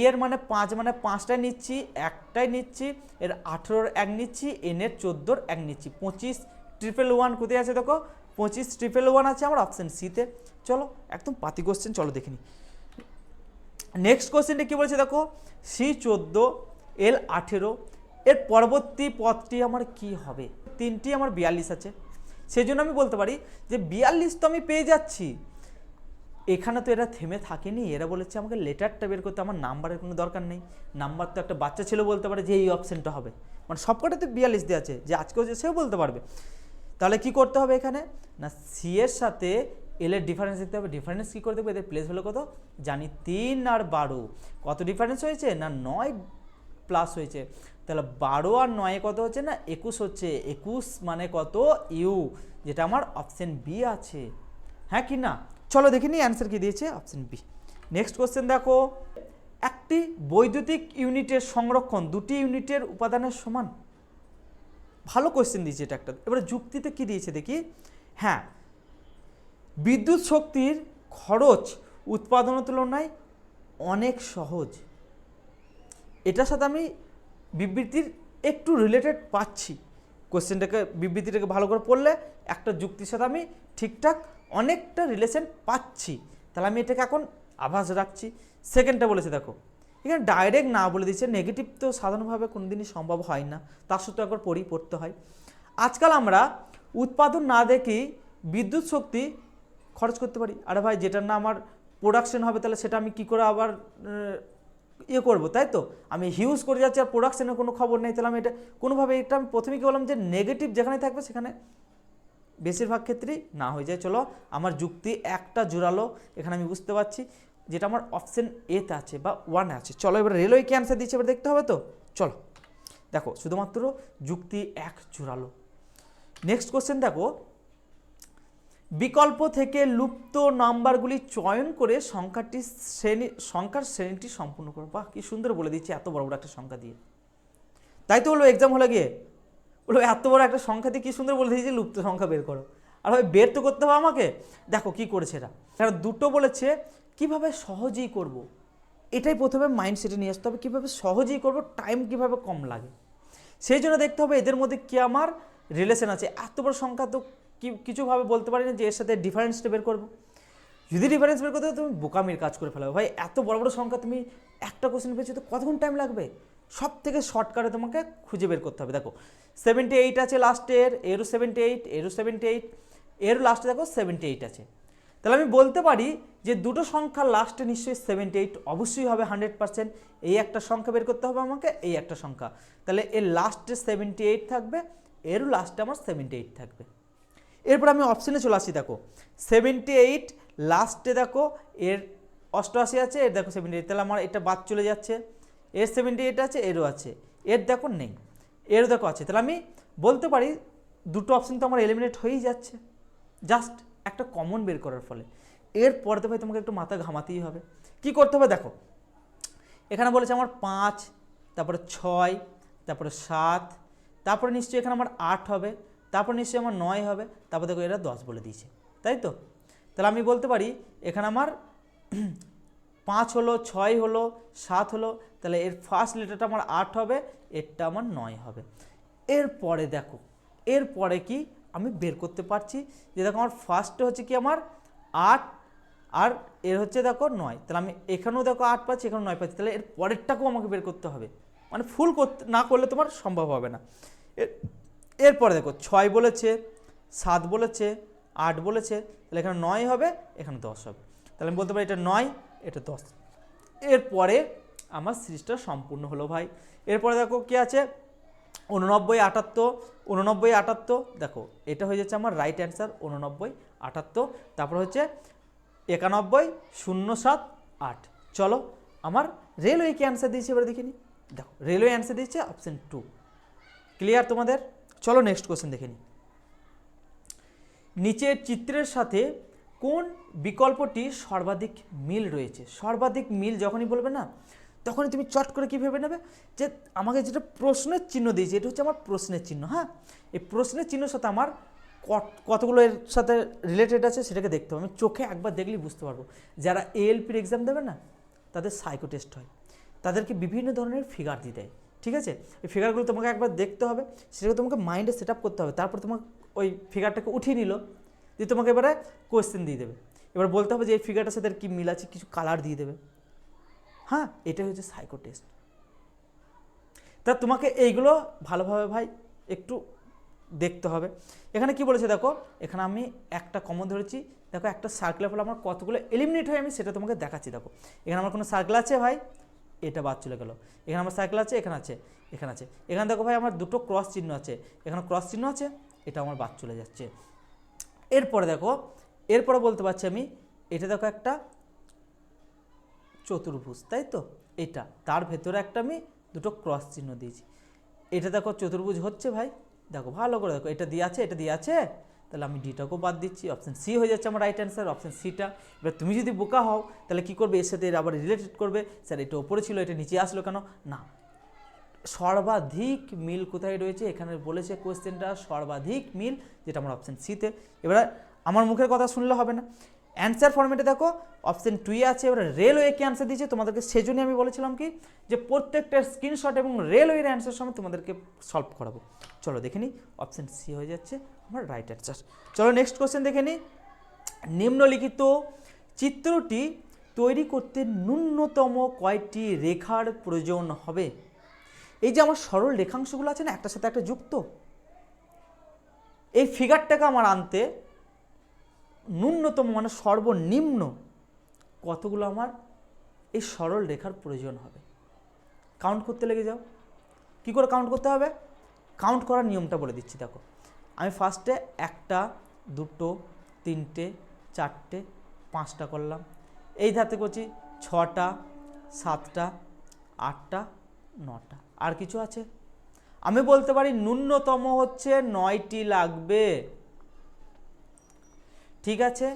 এর মানে 5, মানে 5টাই নিচ্ছি, একটাই নিচ্ছি, এর 18-র 1 নিচ্ছি, এনের 14-র 1 নিচ্ছি। 25 111 কোথায় আছে দেখো, 25 111 আছে আমার অপশান সিতে। চলো একদম পাতি কোশ্চেন, চলো দেখে নিই। নেক্সট কোশ্চেনটা কী বলছে দেখো, C14 L18, এর পরবর্তী পদটি আমার কি হবে? 3টি আমার 42 আছে, সেই জন্য আমি বলতে পারি যে 42 তো আমি পেয়ে যাচ্ছি। এখানে তো এরা থেমে থাকেনি, এরা বলেছে আমাকে লেটারটা বের করতে, আমার নাম্বারের কোনো দরকার নেই। নাম্বার তো একটা বাচ্চা ছেলে বলতে পারে যে এই অপশানটা হবে, মানে সবকটাতে 42 দেওয়া আছে, যে আজকেও যে সেও বলতে পারবে। তাহলে কি করতে হবে এখানে, না সি এর সাথে এল এর ডিফারেন্স দেখতে হবে। ডিফারেন্স কী করে দেখবো, এদের প্লেস হলো কত জানি, 3 আর 12। কত ডিফারেন্স হয়েছে, না 9 প্লাস হয়েছে। তাহলে 12 আর 9 কত হচ্ছে, না 21 হচ্ছে। 21 মানে কত, ইউ, যেটা আমার অপশান বি আছে, হ্যাঁ কি না। চলো দেখে নিই অ্যান্সার কি দিয়েছে, অপশান বি। নেক্সট কোশ্চেন দেখো, একটি বৈদ্যুতিক ইউনিটের সংরক্ষণ 2টি ইউনিটের উপাদানের সমান। ভালো কোশ্চেন দিয়েছে এটা একটা। এবারে যুক্তিতে কি দিয়েছে দেখি, হ্যাঁ বিদ্যুৎ শক্তির খরচ উৎপাদনের তুলনায় অনেক সহজ। এটার সাথে আমি বিবৃতির একটু রিলেটেড পাচ্ছি, কোশ্চেনটাকে বিবৃতিটাকে ভালো করে পড়লে একটা যুক্তির সাথে আমি ঠিকঠাক অনেকটা রিলেশন পাচ্ছি। তাহলে আমি এটাকে এখন আভাস রাখছি। সেকেন্ডটা বলেছে দেখো, এখানে ডাইরেক্ট না বলে দিচ্ছে, নেগেটিভ তো সাধারণভাবে কোনো দিনই সম্ভব হয় না, তার সত্ত্বেও একবার পড়তে হয়। আজকাল আমরা উৎপাদন না দেখেই বিদ্যুৎ শক্তি খরচ করতে পারি। আরে ভাই যেটার না আমার প্রোডাকশন হবে, তাহলে সেটা আমি কি করে আবার করবো, তাই তো। আমি হিউজ করে যাচ্ছি আর প্রোডাকশনের কোনো খবর নেই, তাহলে আমি এটা কোনোভাবে, এটা আমি প্রথমে কি বললাম যে নেগেটিভ যেখানে থাকবে সেখানে বেশিরভাগ ক্ষেত্রেই না হয়ে যায়। চলো আমার যুক্তি একটা জোরালো এখানে আমি বুঝতে পারছি, যেটা আমার অপশান এতে আছে বা 1 আছে। চলো এবার রেলওয়ে কি অ্যান্সার দিচ্ছে এবার দেখতে হবে তো। চলো দেখো শুধুমাত্র যুক্তি 1 জোরালো। নেক্সট কোশ্চেন দেখো, বিকল্প থেকে লুপ্ত নাম্বারগুলি চয়ন করে সংখ্যার শ্রেণীটি সম্পূর্ণ করো। বাহ, কি সুন্দর বলে দিচ্ছে এত বড় বড় একটা সংখ্যা দিয়ে। তাই তো হলো এক্সাম হলে গিয়ে বলো এত বড় একটা সংখ্যা দিয়ে কি সুন্দর বলে দিয়েছে লুপ্ত সংখ্যা বের করো। আর ভাই বের তো করতে হবে আমাকে। দেখো কি করেছে এরা দুটো বলেছে কিভাবে সহজেই করব, এটাই প্রথমে মাইন্ডসেটে নিয়ে আসতে হবে, কীভাবে সহজেই করব, টাইম কিভাবে কম লাগে। সেই জন্য দেখতে হবে এদের মধ্যে কি আমার রিলেশন আছে। এত বড় সংখ্যা তো কিছুভাবে বলতে পারি না যে এর সাথে ডিফারেন্সটা বের করবো। যদি ডিফারেন্স বের করতে তুমি বোকামির কাজ করে ফেলাবে। ভাই এত বড় বড় সংখ্যা তুমি একটা কোশ্চেন পেয়েছো তো কতক্ষণ টাইম লাগবে? সব থেকে শর্টকাটে তোমাকে খুঁজে বের করতে হবে। দেখো 78 আছে লাস্টের, এরও 78, এরও 78, এরও লাস্টে দেখো 78 আছে। তাহলে আমি বলতে পারি যে দুটো সংখ্যার লাস্টে নিশ্চয়ই 78 অবশ্যই হবে 100%। এই একটা সংখ্যা বের করতে হবে আমাকে, এই একটা সংখ্যা, তাহলে এর লাস্টে 78 থাকবে, এরও লাস্টে আমার 78 থাকবে। এরপর আমি অপশানে চলে আসি। দেখো 78 লাস্টে দেখো এর 88 আছে, এর দেখো 78, তাহলে আমার এটা বাদ চলে যাচ্ছে। এর 78 আছে, এরও আছে, এর দেখো নেই, এরও দেখো আছে। তাহলে আমি বলতে পারি দুটো অপশান তো আমার এলিমিনেট হয়েই যাচ্ছে জাস্ট একটা কমন বের করার ফলে। এরপরে তো ভাই তোমাকে একটু মাথা ঘামাতেই হবে। কি করতে হবে দেখো, এখানে বলেছে আমার 5, তারপরে 6, তারপরে 7, তারপরে নিশ্চয়ই এখানে আমার 8 হবে, তারপর নিশ্চয়ই আমার 9 হবে, তারপর দেখো এরা 10 বলে দিয়েছে, তাই তো? তাহলে আমি বলতে পারি এখানে আমার 5 হলো, 6 হলো, 7 হলো, তাহলে এর ফার্স্ট লেটারটা আমার 8 হবে, এরটা আমার 9 হবে। এরপরে দেখো, এরপরে কি আমি বের করতে পারছি যে দেখো আমার ফার্স্টে হচ্ছে কি আমার 8 আর এর হচ্ছে দেখো 9, তাহলে আমি এখানেও দেখো 8 পাচ্ছি, এখানেও 9 পাচ্ছি, তাহলে এর পরেরটাকেও আমাকে বের করতে হবে। মানে ফুল করতে না করলে তোমার সম্ভব হবে না। এরপরে দেখো 6 বলেছে, 7 বলেছে, 8 বলেছে, তাহলে এখানে 9 হবে, এখানে 10 হবে, তাহলে আমি বলতে পারি এটা 9, এটা 10। এরপরে আমার সিরিজটা সম্পূর্ণ হলো ভাই। এরপরে দেখো কি আছে 89, 78, 89, 78, দেখো এটা হয়ে যাচ্ছে আমার রাইট অ্যান্সার 89, 78, তারপর হচ্ছে 91, 07, 8। চলো আমার রেলওয়ে কি অ্যান্সার দিয়েছে এবার দেখিনি। দেখো রেলওয়ে অ্যান্সার দিয়েছে অপশন 2। ক্লিয়ার তোমাদের? চলো নেক্সট কোশ্চেন দেখে নিই। নিচের চিত্রের সাথে কোন বিকল্পটি সর্বাধিক মিল রয়েছে? সর্বাধিক মিল যখনই বলবে না তখনই তুমি চট করে কী ভেবে নেবে যে আমাকে যেটা প্রশ্নের চিহ্ন দিয়েছে এটা হচ্ছে আমার প্রশ্নের চিহ্ন। হ্যাঁ, এই প্রশ্নের চিহ্নের সাথে আমার কতগুলো এর সাথে রিলেটেড আছে সেটাকে দেখতে হবে। আমি চোখে একবার দেখলেই বুঝতে পারবো। যারা এএলপির এক্সাম দেবে না তাদের সাইকো টেস্ট হয়, তাদেরকে বিভিন্ন ধরনের ফিগার দিয়ে দেয়, ঠিক আছে? এই ফিগারগুলো তোমাকে একবার দেখতে হবে, সেটাকে তোমাকে মাইন্ডে সেট আপ করতে হবে। তারপর তোমাকে ওই ফিগারটাকে উঠিয়ে নিল দিয়ে তোমাকে এবারে কোয়েশ্চেন দিয়ে দেবে। এবার বলতে হবে যে এই ফিগারটার সাথে কী মিল আছে, কিছু কালার দিয়ে দেবে। হ্যাঁ, এটাই হচ্ছে সাইকো টেস্ট। তা তোমাকে এইগুলো ভালোভাবে ভাই একটু দেখতে হবে। এখানে কি বলেছে দেখো, এখানে আমি একটা কমন ধরেছি। দেখো একটা সার্কেলের ফলে আমার কতগুলো এলিমিনেট হয় আমি সেটা তোমাকে দেখাচ্ছি। দেখো এখানে আমার কোনো সার্কেল আছে ভাই, এটা বাদ চলে গেল। এখানে আমার সার্কেল আছে, এখানে আছে, এখানে আছে। এখানে দেখো ভাই আমার দুটো ক্রস চিহ্ন আছে, এখানে ক্রস চিহ্ন আছে, এটা আমার বাদ চলে যাচ্ছে। এরপরে দেখো, এরপরে বলতে পারছি আমি এটা দেখো একটা চতুর্ভুজ, তাই তো? এটা তার ভেতরে একটা আমি দুটো ক্রস চিহ্ন দিয়েছি। এটা দেখো চতুর্ভুজ হচ্ছে ভাই, দেখো ভালো করে দেখো, এটা দিয়ে আছে, এটা দিয়ে আছে, তাহলে আমি ডিটাকেও বাদ দিচ্ছি। অপশান সি হয়ে যাচ্ছে আমার রাইট অ্যান্সার, অপশান সিটা। এবার তুমি যদি বোকা হও তাহলে কী করবে, এর সাথে আবার রিলেটেড করবে, স্যার এটা ওপরে ছিল এটা নিচে আসলো কেন? না, সর্বাধিক মিল কোথায় রয়েছে এখানে বলেছে কোয়েশ্চেনটা, সর্বাধিক মিল যেটা আমার অপশান সিতে। এবার আমার মুখের কথা শুনলে হবে না, অ্যান্সার ফর্মেটে দেখো অপশান 2 আছে। এবার রেলওয়ে কি অ্যান্সার দিয়েছে তোমাদেরকে, সেজন্যই আমি বলেছিলাম কি যে প্রত্যেকটা স্ক্রিনশট এবং রেলওয়ের অ্যান্সার সময় তোমাদেরকে সলভ করাবো। চলো দেখে নিই, অপশান সি হয়ে যাচ্ছে আমার রাইট অ্যান্সার। চলো নেক্সট কোশ্চেন দেখে নিই। নিম্নলিখিত চিত্রটি তৈরি করতে ন্যূনতম কয়টি রেখার প্রয়োজন হবে? এই যে আমার সরল রেখাংশগুলো আছে না একটার সাথে একটা যুক্ত, এই ফিগারটাকে আমার আনতে ন্যূনতম মানে সর্বনিম্ন কতগুলো আমার এই সরল রেখার প্রয়োজন হবে? কাউন্ট করতে লেগে যাও। কি করে কাউন্ট করতে হবে? কাউন্ট করার নিয়মটা বলে দিচ্ছি। দেখো আমি ফার্স্টে 1টা 2টো 3টে 4টে 5টা করলাম, এই ধাতে করছি 6টা 7টা 8টা 9টা। আর কিছু আছে? আমি বলতে পারি ন্যূনতম হচ্ছে 9টি লাগবে। ঠিক আছে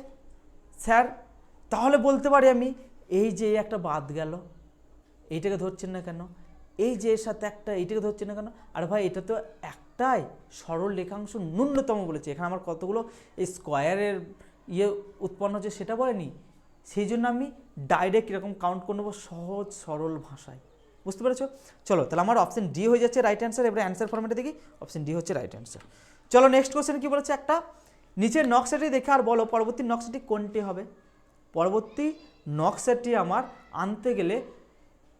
স্যার, তাহলে বলতে পারি আমি এই যে একটা বাদ গেল, এইটাকে ধরছেন না কেন, এই যে এর সাথে একটা এইটাকে ধরছেন না কেন? আরে ভাই এটা তো একটাই সরল রেখাংশ ন্যূনতম বলেছে, এখানে আমার কতগুলো এই স্কোয়ারের উৎপন্ন হচ্ছে সেটা বলেনি। সেই জন্য আমি ডাইরেক্ট এরকম কাউন্ট করে নেবো সহজ সরল ভাষায়, বুঝতে পেরেছো? চলো তাহলে আমার অপশন ডি হয়ে যাচ্ছে রাইট অ্যান্সার। এবারে অ্যান্সার ফর্মেটে দেখি, অপশন ডি হচ্ছে রাইট অ্যান্সার। চলো নেক্সট কোশ্চেন কি বলেছে, একটা নিচের নকশাটি দেখে আর বলো পরবর্তী নকশাটি কোনটি হবে। পরবর্তী নকশাটি আমার আনতে গেলে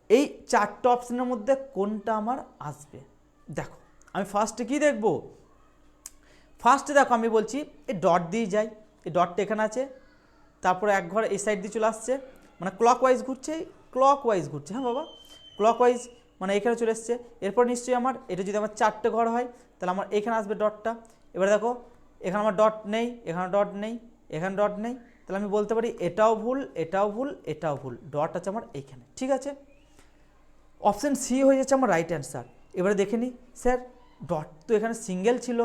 এই চারটে অপশনের মধ্যে কোনটা আমার আসবে। দেখো আমি ফার্স্টে কি দেখব, ফার্স্টে দেখো আমি বলছি এই ডট দিয়ে যাই, এই ডটটা এখানে আছে, তারপরে এক ঘর এই সাইড দিয়ে চলে আসছে, মানে ক্লকওয়াইজ ঘুরছে, ক্লকওয়াইজ ঘুরছে, হ্যাঁ বাবা ক্লকওয়াইজ, মানে এখানে চলে এসছে। এরপর নিশ্চয়ই আমার এটা যদি আমার চারটে ঘর হয় তাহলে আমার এখানে আসবে ডটটা। এবার দেখো এখানে আমার ডট নেই, এখানে ডট নেই, এখানে ডট নেই, তাহলে আমি বলতে পারি এটাও ভুল, এটাও ভুল, এটাও ভুল, ডট আছে আমার এইখানে, ঠিক আছে। অপশান সি হয়ে যাচ্ছে আমার রাইট অ্যান্সার। এবারে দেখে নিই স্যার ডট তো এখানে সিঙ্গেল ছিল,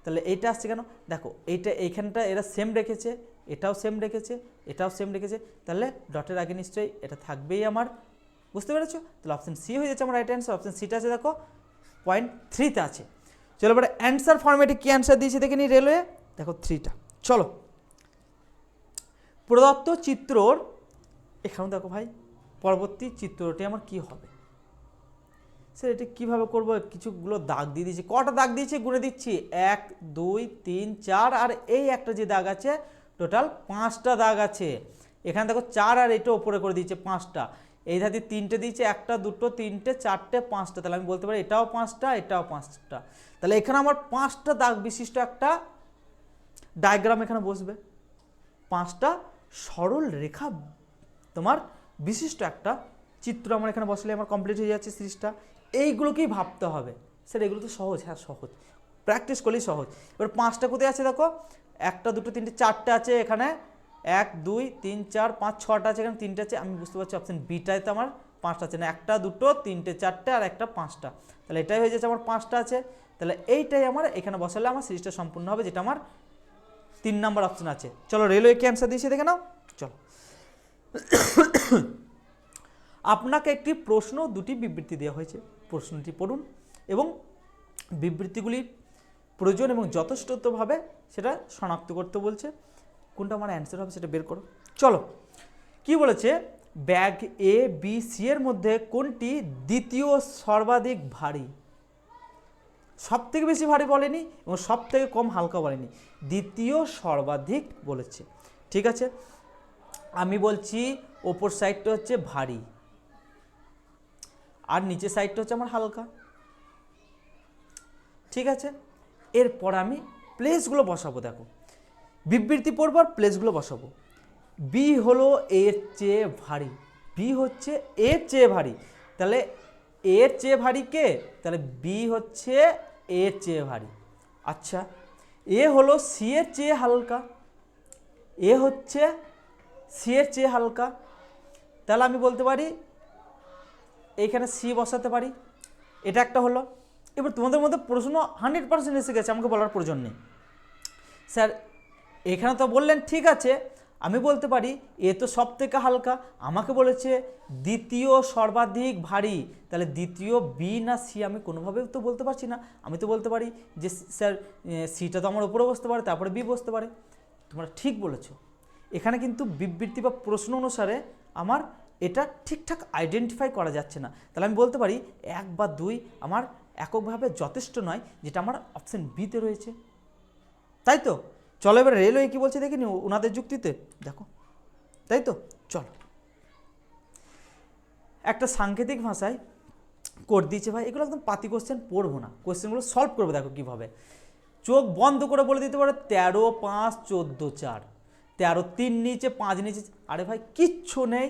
তাহলে এইটা আসছে কেন? দেখো এইটা এইখানটা এরা সেম রেখেছে, এটাও সেম রেখেছে, এটাও সেম রেখেছে, তাহলে ডটের আগে নিশ্চয়ই এটা থাকবেই আমার, বুঝতে পেরেছো? তাহলে অপশান সি হয়ে যাচ্ছে আমার রাইট অ্যান্সার। অপশান সিটা আছে দেখো পয়েন্ট 3তে আছে। চলো এবারে অ্যান্সার ফর্মেটে কী অ্যান্সার দিয়েছে দেখে নিই রেলওয়ে, দেখো 3টা। চলো প্রদত্ত চিত্রর, এখানে দেখো ভাই পরবর্তী চিত্রটি আমার কি হবে স্যার, এটা কীভাবে করবো, কিছুগুলো দাগ দিয়ে দিয়েছি, কটা দাগ দিয়েছি গুনে দিচ্ছি, 1 2 3 4, আর এই একটা যে দাগ আছে টোটাল 5টা দাগ আছে। এখানে দেখো 4 আর এটা ওপরে করে দিয়েছে 5টা, এই ধারে 3টে দিয়েছে, 1 2 3 4 5টা, তাহলে আমি বলতে পারি এটাও 5টা, এটাও 5টা, তাহলে এখানে আমার 5টা দাগ বিশিষ্ট একটা ডায়াগ্রাম এখানে বসবে, 5টা সরল রেখা তোমার বিশিষ্ট একটা চিত্র আমার এখানে বসলে আমার কমপ্লিট হয়ে যাচ্ছে সিরিজটা। এইগুলোকেই ভাবতে হবে স্যার, এগুলো তো সহজ, হ্যাঁ সহজ, প্র্যাকটিস করলেই সহজ। এবার 5টা কোথায় আছে দেখো, 1 2 3 4টে আছে এখানে, 1 2 3 4 5 6টা আছে এখানে, 3টে আছে, আমি বুঝতে পারছি অপশন বিটায় তো আমার 5টা আছে না, 1 2 3 4টে আর একটা 5টা, তাহলে এটাই হয়ে যাচ্ছে আমার 5টা আছে, তাহলে এইটাই আমার এখানে বসালে আমার সিরিজটা সম্পূর্ণ হবে, যেটা আমার 3 নম্বর অপশন আছে। চলো রেলওয়ে কি অ্যান্সার দিয়েছে দেখে নাও। চলো আপনাকে একটি প্রশ্ন, দুটি বিবৃতি দেওয়া হয়েছে, প্রশ্নটি পড়ুন এবং বিবৃতিগুলির প্রয়োজন এবং যথেষ্টভাবে সেটা শনাক্ত করতে বলছে, কোনটা আমার অ্যান্সার হবে সেটা বের করো। চলো কি বলেছে, ব্যাগ এ বি সি এর মধ্যে কোনটি দ্বিতীয় সর্বাধিক ভারী। সব থেকে বেশি ভারী বলেনি এবং সব থেকে কম হালকা বলেনি, দ্বিতীয় সর্বাধিক বলেছে, ঠিক আছে। আমি বলছি ওপর সাইডটা হচ্ছে ভারী আর নিচের সাইডটা হচ্ছে আমার হালকা, ঠিক আছে। এরপর আমি প্লেসগুলো বসাবো, দেখো বিবৃতি পড়বো আর প্লেসগুলো বসাবো। বি হলো এর চেয়ে ভারী, বি হচ্ছে এর চেয়ে ভারী, তাহলে এর চেয়ে ভারী কে, তাহলে বি হচ্ছে এর চেয়ে ভারী। আচ্ছা এ হলো সি এর চেয়ে হালকা, এ হচ্ছে সি এর চেয়ে হালকা, তাহলে আমি বলতে পারি এইখানে সি বসাতে পারি, এটা একটা হলো। এবার তোমাদের মধ্যে প্রশ্ন 100% এসে গেছে, আমাকে বলার প্রয়োজন নেই স্যার, এখানে তো বললেন ঠিক আছে, আমি বলতে পারি এ তো সব থেকে হালকা, আমাকে বলেছে দ্বিতীয় সর্বাধিক ভারী, তাহলে দ্বিতীয় বি না সি আমি কোনোভাবেই তো বলতে পারছি না, আমি তো বলতে পারি যে স্যার সিটা তো আমার উপরে বসতে পারে, তারপরে বি বসতে পারে। তোমরা ঠিক বলেছো, এখানে কিন্তু বিবৃতি বা প্রশ্ন অনুসারে আমার এটা ঠিকঠাক আইডেন্টিফাই করা যাচ্ছে না, তাহলে আমি বলতে পারি 1 বা 2 আমার এককভাবে যথেষ্ট নয়, যেটা আমার অপশন বিতে রয়েছে, তাই তো। চলো এবার রেলওয়ে কী বলছে দেখিনি ওনাদের যুক্তিতে, দেখো তাই তো। চলো একটা সাংকেতিক ভাষায় কোড দিয়েছে ভাই, এগুলো একদম পাতি কোশ্চেন, পড়বো না, কোশ্চেনগুলো সলভ করবো, দেখো কীভাবে। চোখ বন্ধ করে বলে দিতে পারে 13 5 14 4, 13 3 নিচে 5 নিচে, আরে ভাই কিচ্ছু নেই,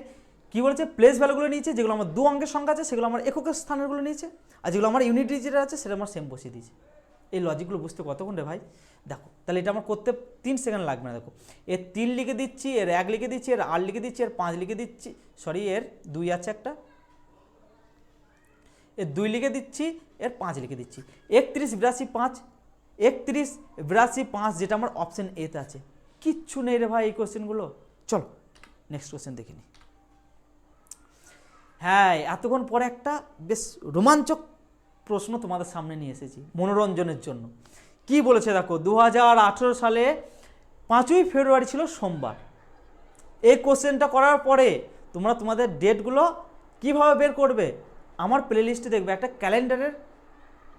কী বলেছে প্লেস ভ্যালুগুলো নিয়েছে, যেগুলো আমার 2 অঙ্কের সংখ্যা আছে সেগুলো আমার এককের স্থানেরগুলো নিয়েছে, আর যেগুলো আমার ইউনিট ডিজিটের আছে সেটা আমার সেম বসিয়ে দিয়েছে। এই লজিকগুলো বুঝতে কতক্ষণ রে ভাই, দেখো তাহলে এটা আমার করতে 3 সেকেন্ড লাগবে না। দেখো এর 3 লিখে দিচ্ছি, এর 1 লিখে দিচ্ছি, এর 8 লিখে দিচ্ছি, এর 5 লিখে দিচ্ছি, সরি এর 2 আছে একটা, এর 2 লিখে দিচ্ছি, এর 5 লিখে দিচ্ছি, 31 82 5, 31 82 5 যেটা আমার অপশন এতে আছে, কিচ্ছু নেই রে ভাই এই কোশ্চেনগুলো। চলো নেক্সট কোশ্চেন দেখে নিই। হ্যাঁ, এতক্ষণ পরে একটা বেশ রোমাঞ্চক প্রশ্ন তোমাদের সামনে নিয়ে এসেছি মনোরঞ্জনের জন্য। কি বলেছে দেখো, 2018 সালে 5ই ফেব্রুয়ারি ছিল সোমবার। এই কোশ্চেনটা করার পরে তোমরা তোমাদের ডেটগুলো কিভাবে বের করবে, আমার প্লেলিস্টে দেখবে একটা ক্যালেন্ডারের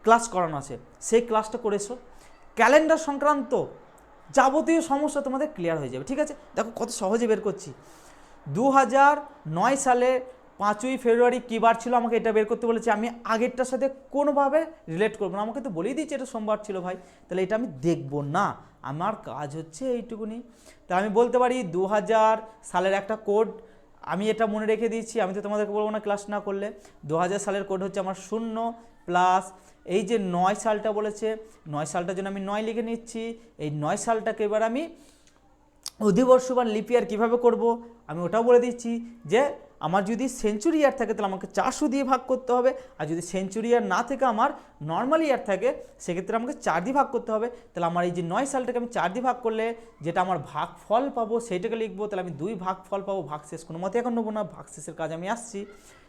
ক্লাস করানো আছে, সেই ক্লাসটা করে এসো। ক্যালেন্ডার সংক্রান্ত যাবতীয় সমস্যা তোমাদের ক্লিয়ার হয়ে যাবে। ঠিক আছে, দেখো কত সহজে বের করছি। 2009 সালে 5ই ফেব্রুয়ারি কী বার ছিল আমাকে এটা বের করতে বলেছে। আমি আগেরটার সাথে কোনোভাবে রিলেট করবো না, আমাকে তো বলেই দিয়েছে এটা সোমবার ছিল ভাই, তাহলে এটা আমি দেখবো না। আমার কাজ হচ্ছে এইটুকুনি। তাহলে আমি বলতে পারি 2000 সালের একটা কোড আমি এটা মনে রেখে দিয়েছি, আমি তো তোমাদেরকে বলবো না ক্লাস না করলে। 2000 সালের কোড হচ্ছে আমার 0 প্লাস এই যে 9 সালটা বলেছে, 9 সালটার জন্য আমি 9 লিখে নিচ্ছি। এই 9 সালটাকে এবার আমি অধিবর্ষ বা লিপ ইয়ার কীভাবে করবো আমি ওটাও বলে দিচ্ছি, যে আমার যদি সেঞ্চুরি ইয়ার থাকে তাহলে আমাকে 400 দিয়ে ভাগ করতে হবে, আর যদি সেঞ্চুরি ইয়ার না থেকে আমার নর্মাল ইয়ার থাকে সেক্ষেত্রে আমাকে 4 দিয়ে ভাগ করতে হবে। তাহলে আমার এই যে 9 সালটাকে আমি 4 দিয়ে ভাগ করলে যেটা আমার ভাগ ফল পাবো সেইটাকে লিখবো। তাহলে আমি 2 ভাগ ফল পাবো, ভাগ শেষ কোনো মতে এখন নেবো না, ভাগ শেষের কাজ আমি আসছি।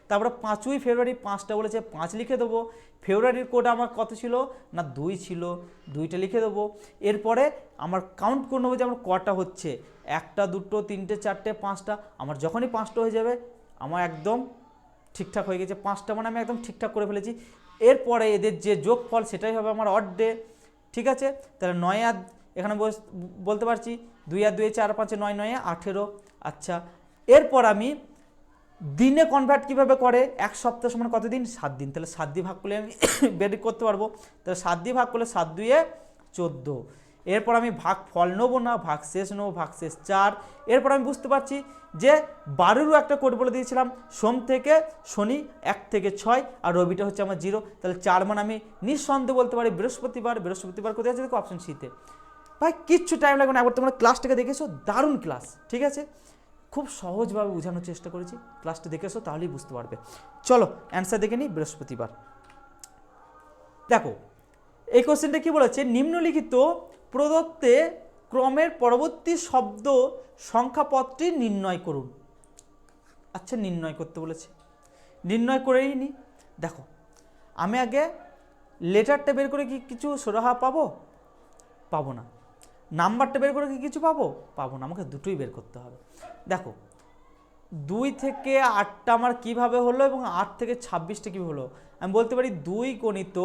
তারপরে 5ই ফেব্রুয়ারি 5টা বলেছে 5 লিখে দেবো। ফেব্রুয়ারির কোড আমার কত ছিল না 2 ছিল, 2টা লিখে দেবো। এরপরে আমার কাউন্ট করে নেবো যে আমার কটা হচ্ছে, 1টা 2টো 3টে 4টে 5টা। আমার যখনই 5টা হয়ে যাবে আমার একদম ঠিকঠাক হয়ে গেছে, 5টা মানে আমি একদম ঠিকঠাক করে ফেলেছি। এরপরে এদের যে যোগফল সেটাই হবে আমার অড ডে। ঠিক আছে, তাহলে 9 আর এখানে বলতে পারছি 2 আর 2 4 5 9 9 18। আচ্ছা, এরপর আমি দিনে কনভার্ট কীভাবে করে, এক সপ্তাহ সমান কত দিন, 7 দিন। তাহলে 7 দিয়ে ভাগ করলে আমি বের করতে পারবো। তাহলে 7 দিয়ে ভাগ করলে 7 2 14। এরপর আমি ভাগ ফল নেবো না, ভাগ শেষ নেবো, ভাগ শেষ 4। এরপর আমি বুঝতে পারছি যে 12রও একটা কোড বলে দিয়েছিলাম, সোম থেকে শনি 1 থেকে 6 আর রবিটা হচ্ছে আমার 0। তাহলে 4 মানে আমি নিঃসন্দেহে বলতে পারি বৃহস্পতিবার। বৃহস্পতিবার কোথায় আছে দেখো অপশন সিতে। ভাই কিচ্ছু টাইম লাগবে না, একবার তোমরা ক্লাসটাকে দেখেছো, দারুণ ক্লাস। ঠিক আছে, খুব সহজভাবে বোঝানোর চেষ্টা করেছি, ক্লাসটা দেখে এসো তাহলেই বুঝতে পারবে। চলো অ্যান্সার দেখে নিই, বৃহস্পতিবার। দেখো এই কোশ্চেনটা কি বলেছে, নিম্নলিখিত প্রদত্তে ক্রমের পরবর্তী শব্দ সংখ্যাপদটি নির্ণয় করুন। আচ্ছা, নির্ণয় করতে বলেছে, নির্ণয় করেই নি। দেখো আমি আগে লেটারটা বের করে কি কিছু সুরাহা পাবো? পাবো না। নাম্বারটা বের করে কি কিছু পাবো? পাবো না। আমাকে দুটোই বের করতে হবে। দেখো 2 থেকে 8টা আমার কীভাবে হলো এবং 8 থেকে 26টা কীভাবে হলো, আমি বলতে পারি 2 গণিত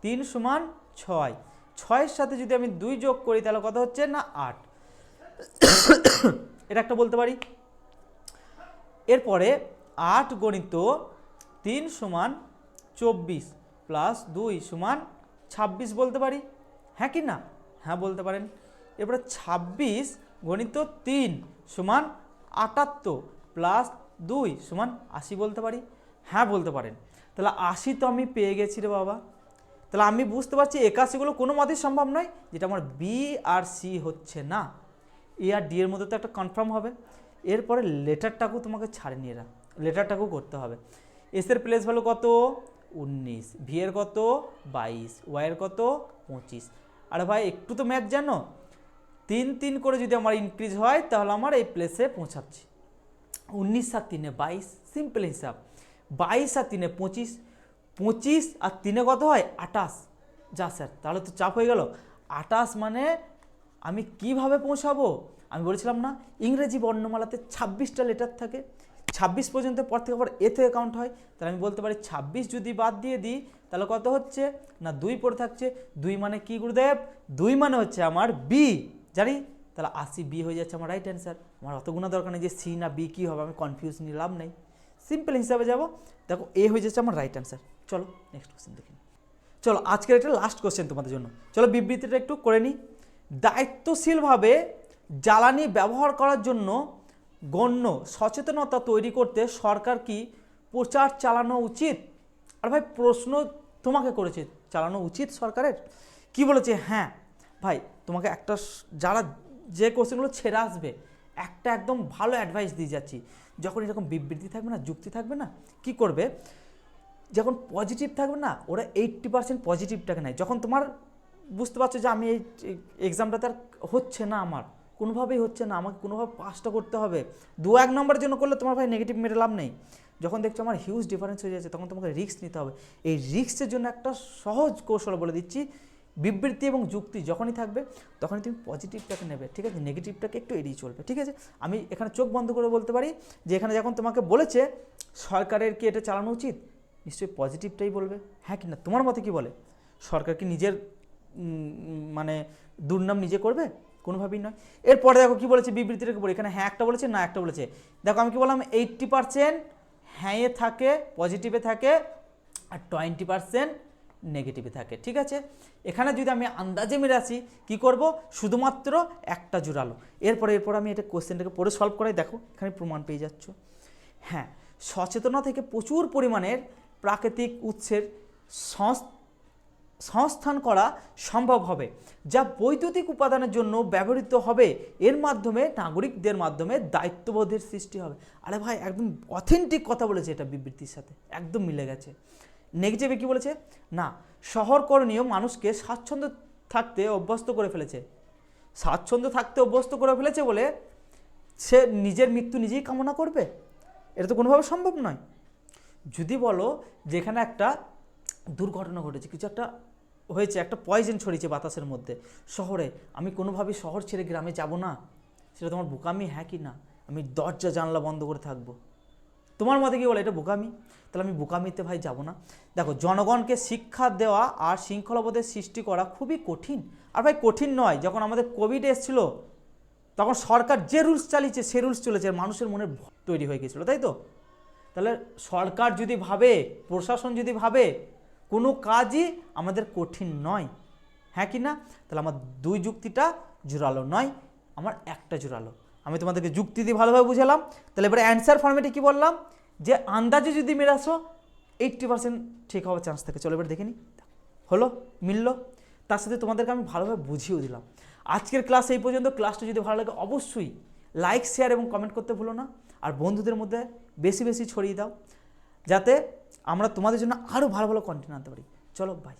3 সমান 6। 6-এর সাথে যদি আমি 2 যোগ করি তাহলে কত হচ্ছে না 8, এটা একটা বলতে পারি। এরপরে 8 গণিত 3 সমান 24 প্লাস 2 সমান 26 বলতে পারি, হ্যাঁ কি না? হ্যাঁ বলতে পারেন। এরপরে 26 গণিত 3 সমান 78 প্লাস 2 সমান 80 বলতে পারি, হ্যাঁ বলতে পারেন। তাহলে 80 তো আমি পেয়ে গেছি রে বাবা। তাহলে আমি বুঝতে পারছি 81গুলো কোনো মতেই সম্ভব নয়, যেটা আমার বি আর সি হচ্ছে না, এ আর ডি এর মধ্যে তো একটা কনফার্ম হবে। এরপরে লেটারটাকেও তোমাকে ছাড়ে নিয়ে লেটারটাকেও করতে হবে। এস এর প্লেস ভ্যালু কত 19, ভি এর কত 22, ওয়াই এর কত 25। আরে ভাই একটু তো ম্যাথ জানো, 3 3 করে যদি আমার ইনক্রিজ হয় তাহলে আমার এই প্লেসে পৌঁছাচ্ছি। 19 আর 3 22, সিম্পল হিসাব। 22 আর 3 25, 25 আর 3 কত হয় 28। যা স্যার তাহলে তো চাপ হয়ে গেল। 28 মানে আমি কিভাবে পৌঁছাবো? আমি বলেছিলাম না ইংরেজি বর্ণমালাতে 26টা লেটার থাকে, 26 পর্যন্ত পর থেকে আবার এ থেকে কাউন্ট হয়। তাহলে আমি বলতে পারি 26 যদি বাদ দিয়ে দিই তাহলে কত হচ্ছে না 2 পড়ে থাকছে। 2 মানে কি গুরুদেব? 2 মানে হচ্ছে আমার বি, জানি। তাহলে 80 বি হয়ে যাচ্ছে আমার রাইট অ্যান্সার। আমার অত গুণা দরকার নেই যে সি না বি কী হবে, আমি কনফিউজ নিয়ে লাভ নেই, সিম্পল হিসাবে যাব। দেখো এ হয়ে যাচ্ছে আমার রাইট অ্যান্সার। চলো নেক্সট কোশ্চেন দেখি। চলো আজকের এটা লাস্ট কোশ্চেন তোমাদের জন্য। চলো বিবৃতিটা একটু করে নিই। দায়িত্বশীলভাবে জ্বালানি ব্যবহার করার জন্য গণ্য সচেতনতা তৈরি করতে সরকার কি প্রচার চালানো উচিত? আর ভাই প্রশ্ন তোমাকে করেছে, চালানো উচিত সরকারের? কি বলেছে? হ্যাঁ ভাই তোমাকে একটা, যারা যে কোশ্চেনগুলো ছেড়ে আসবে একটা একদম ভালো অ্যাডভাইস দিয়ে যাচ্ছি। যখন এরকম বিবৃতি থাকবে না, যুক্তি থাকবে না, কি করবে, যখন পজিটিভ থাকবে না ওরা 80% পজিটিভটাকে নেয়। যখন তোমার বুঝতে পারছো যে আমি এই এক্সামটাতে আর হচ্ছে না আমার, কোনোভাবেই হচ্ছে না, আমাকে কোনোভাবে পাসটা করতে হবে। 2-1 নম্বরের জন্য করলে তোমার ভাই নেগেটিভ মেরে লাভ নেই। যখন দেখছো আমার হিউজ ডিফারেন্স হয়ে যাচ্ছে, তখন তোমাকে রিস্ক নিতে হবে। এই রিস্কের জন্য একটা সহজ কৌশল বলে দিচ্ছি, বিবৃতি এবং যুক্তি যখনই থাকবে তখনই তুমি পজিটিভটাকে নেবে, ঠিক আছে, নেগেটিভটাকে একটু এড়িয়ে চলবে, ঠিক আছে। আমি এখানে চোখ বন্ধ করে বলতে পারি যে এখানে যখন তোমাকে বলেছে সরকারের কি এটা চালানো উচিত, নিশ্চয়ই পজিটিভটাই বলবে, হ্যাঁ কি না? তোমার মতে কি বলে? সরকার কি নিজের মানে দুর্নাম নিজে করবে? কোনোভাবেই নয়। এরপরে দেখো কি বলেছে বিবৃতিটাকে পড়ে, এখানে হ্যাঁ একটা বলেছে, না একটা বলেছে। দেখো আমি কি বললাম, 80% হ্যাঁ এ থাকে, পজিটিভে থাকে, আর 20% নেগেটিভে থাকে, ঠিক আছে। এখানে যদি আমি আন্দাজে মেরে আসি কী করব, শুধুমাত্র একটা জোরালো। এরপরে আমি এটা কোশ্চেনটাকে পড়ে সলভ করাই, দেখো এখানে প্রমাণ পেয়ে যাচ্ছ। হ্যাঁ, সচেতনতা থেকে প্রচুর পরিমাণের প্রাকৃতিক উৎসের সংস্থান করা সম্ভব হবে, যা বৈদ্যুতিক উপাদানের জন্য ব্যবহৃত হবে। এর মাধ্যমে নাগরিকদের মাধ্যমে দায়িত্ববোধের সৃষ্টি হবে। আরে ভাই একদম অথেন্টিক কথা বলেছে, এটা বিবৃতির সাথে একদম মিলে গেছে। নেগেটিভে কি বলেছে, না শহরকরণীয় মানুষকে স্বাচ্ছন্দ্য থাকতে অভ্যস্ত করে ফেলেছে। স্বাচ্ছন্দ্য থাকতে অভ্যস্ত করে ফেলেছে বলে সে নিজের মৃত্যু নিজেই কামনা করবে? এটা তো কোনোভাবে সম্ভব নয়। যদি বলো যেখানে একটা দুর্ঘটনা ঘটেছে, কিছু একটা হয়েছে, একটা পয়জন ছড়িয়েছে বাতাসের মধ্যে শহরে, আমি কোনোভাবেই শহর ছেড়ে গ্রামে যাব না, সেটা তোমার বোকামি, হ্যাঁ কি না? আমি দরজা জানলা বন্ধ করে থাকবো। তোমার মতে কি বলে এটা বোকামি? তাহলে আমি বোকামিতে ভাই যাব না। দেখো, জনগণকে শিক্ষা দেওয়া আর শৃঙ্খলাবোধের সৃষ্টি করা খুবই কঠিন। আর ভাই কঠিন নয়, যখন আমাদের কোভিড এসেছিলো তখন সরকার যে রুলস চালিয়েছে সে রুলস চলেছে, মানুষের মনে তৈরি হয়ে গেছিলো, তাই তো? তাহলে সরকার যদি ভাবে, প্রশাসন যদি ভাবে, কোনো কাজই আমাদের কঠিন নয়, হ্যাঁ কি না? তাহলে আমার 2 যুক্তিটা জোরালো নয়, আমার একটা জোরালো। আমি তোমাদেরকে যুক্তি দিয়ে ভালোভাবে বুঝালাম। তাহলে এবারে অ্যান্সার ফর্মেটে কি বললাম, যে আন্দাজে যদি মেরে আসো 80% ঠিক হওয়ার চান্স থাকে। চলো এবার দেখে নিই, হলো, মিললো। তার সাথে তোমাদেরকে আমি ভালোভাবে বুঝিয়েও দিলাম। আজকের ক্লাস এই পর্যন্ত। ক্লাসটা যদি ভালো লাগে অবশ্যই লাইক, শেয়ার এবং কমেন্ট করতে ভুলো না। আর বন্ধুদের মধ্যে বেশি বেশি ছড়িয়ে দাও, যাতে আমরা তোমাদের জন্য আরও ভালো ভালো কন্টেন্ট আনতে পারি। চলো বাই।